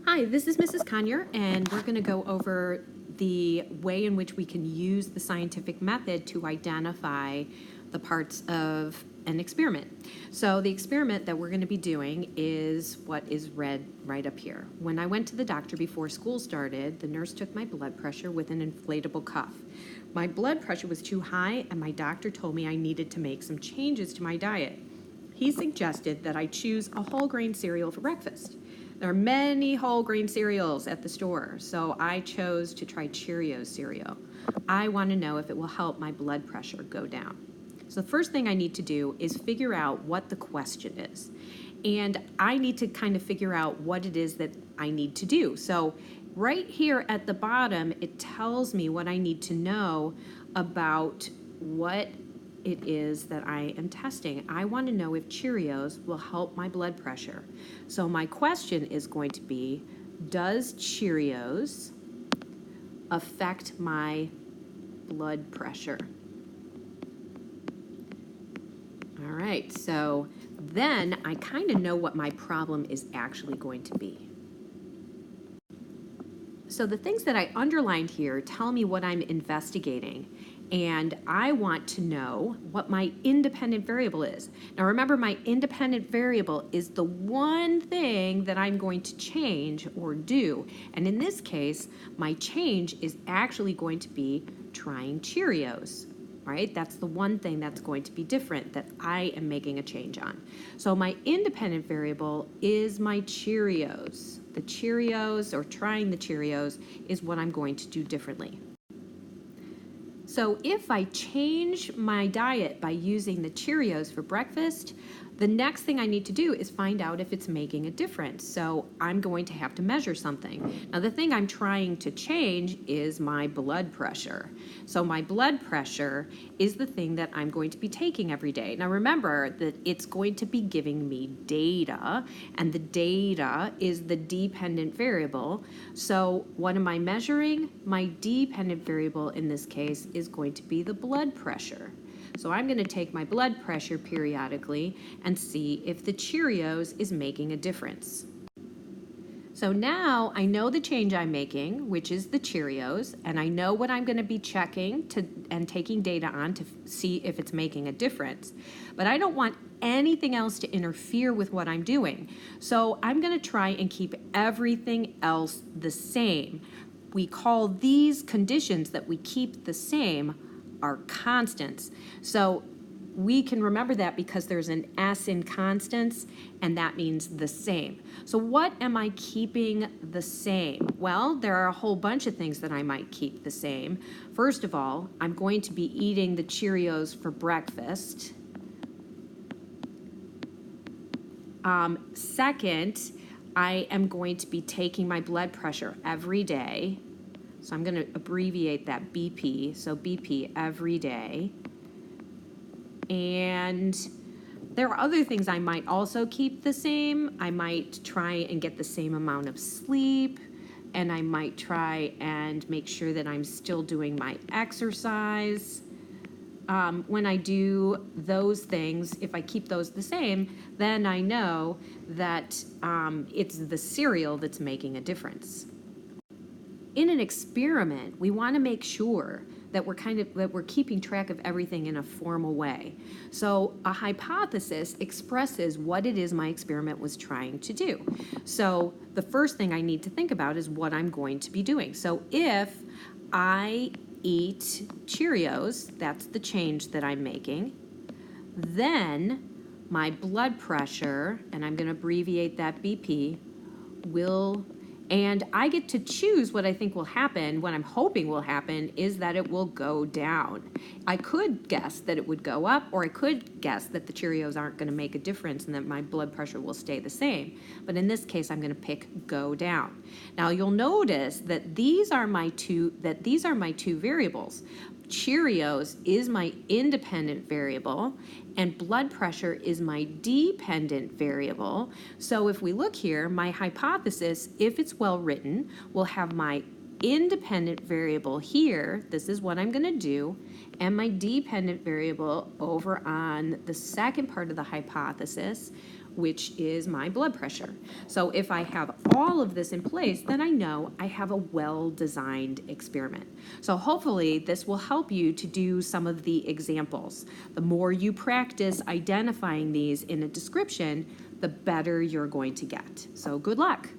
Hi, this is Mrs. Conyer, and we're going to go over the way in which we can use the scientific method to identify the parts of an experiment. So the experiment that we're going to be doing is what is read right up here. When I went to the doctor before school started, the nurse took my blood pressure with an inflatable cuff. My blood pressure was too high, and my doctor told me I needed to make some changes to my diet. He suggested that I choose a whole grain cereal for breakfast. There are many whole grain cereals at the store, so I chose to try Cheerios cereal. I want to know if it will help my blood pressure go down. So the first thing I need to do is figure out what the question is. And I need to kind of figure out what it is that I need to do. So right here at the bottom, it tells me what I need to know about what it is that I am testing. I want to know if Cheerios will help my blood pressure. So my question is going to be, does Cheerios affect my blood pressure? All right, so then I kind of know what my problem is actually going to be. So the things that I underlined here tell me what I'm investigating, and I want to know what my independent variable is. Now remember, my independent variable is the one thing that I'm going to change or do, and in this case, my change is actually going to be trying Cheerios. Right? That's the one thing that's going to be different that I am making a change on. So my independent variable is my Cheerios. The Cheerios, or trying the Cheerios, is what I'm going to do differently. So if I change my diet by using the Cheerios for breakfast, the next thing I need to do is find out if it's making a difference. So I'm going to have to measure something. Now the thing I'm trying to change is my blood pressure. So my blood pressure is the thing that I'm going to be taking every day. Now remember that it's going to be giving me data, and the data is the dependent variable. So what am I measuring? My dependent variable in this case is going to be the blood pressure. So I'm going to take my blood pressure periodically and see if the Cheerios is making a difference. So now I know the change I'm making, which is the Cheerios, and I know what I'm going to be checking and taking data on to see if it's making a difference. But I don't want anything else to interfere with what I'm doing. So I'm going to try and keep everything else the same. We call these conditions that we keep the same are constants. So we can remember that because there's an S in constants, and that means the same. So what am I keeping the same? Well, there are a whole bunch of things that I might keep the same. First of all, I'm going to be eating the Cheerios for breakfast. Second, I am going to be taking my blood pressure every day. So I'm going to abbreviate that BP, so BP every day. And there are other things I might also keep the same. I might try and get the same amount of sleep, and I might try and make sure that I'm still doing my exercise. When I do those things, if I keep those the same, then I know that it's the cereal that's making a difference. In an experiment, we want to make sure that we're keeping track of everything in a formal way. So a hypothesis expresses what it is my experiment was trying to do. So the first thing I need to think about is what I'm going to be doing. So if I eat Cheerios, that's the change that I'm making, then my blood pressure, and I'm going to abbreviate that BP, and I get to choose what I think will happen. What I'm hoping will happen is that it will go down. I could guess that it would go up, or I could guess that the Cheerios aren't going to make a difference and that my blood pressure will stay the same. But in this case, I'm going to pick go down. Now you'll notice that these are my two variables. Cheerios is my independent variable, and blood pressure is my dependent variable. So if we look here, my hypothesis, if it's well written, will have my independent variable here, this is what I'm going to do, and my dependent variable over on the second part of the hypothesis, which is my blood pressure. So if I have all of this in place, then I know I have a well-designed experiment. So hopefully this will help you to do some of the examples. The more you practice identifying these in a description, the better you're going to get. So good luck.